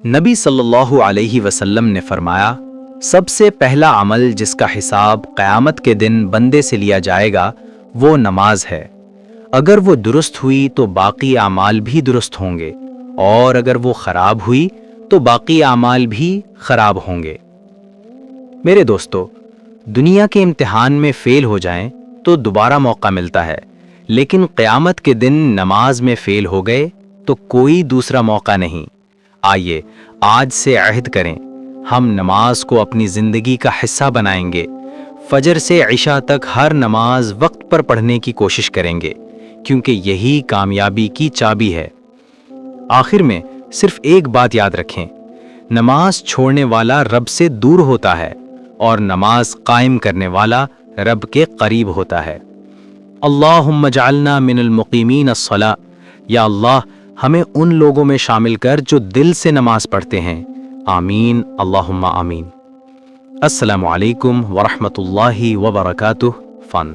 نبی صلی اللہ علیہ وسلم نے فرمایا، سب سے پہلا عمل جس کا حساب قیامت کے دن بندے سے لیا جائے گا وہ نماز ہے۔ اگر وہ درست ہوئی تو باقی اعمال بھی درست ہوں گے، اور اگر وہ خراب ہوئی تو باقی اعمال بھی خراب ہوں گے۔ میرے دوستو، دنیا کے امتحان میں فیل ہو جائیں تو دوبارہ موقع ملتا ہے، لیکن قیامت کے دن نماز میں فیل ہو گئے تو کوئی دوسرا موقع نہیں۔ آئیے آج سے عہد کریں، ہم نماز کو اپنی زندگی کا حصہ بنائیں گے۔ فجر سے عشاء تک ہر نماز وقت پر پڑھنے کی کوشش کریں گے، کیونکہ یہی کامیابی کی چابی ہے۔ آخر میں صرف ایک بات یاد رکھیں، نماز چھوڑنے والا رب سے دور ہوتا ہے، اور نماز قائم کرنے والا رب کے قریب ہوتا ہے۔ اللہم اجعلنا من المقیمین الصلاۃ، یا اللہ ہمیں ان لوگوں میں شامل کر جو دل سے نماز پڑھتے ہیں۔ آمین اللہم آمین۔ السلام علیکم ورحمۃ اللہ وبرکاتہ۔ فن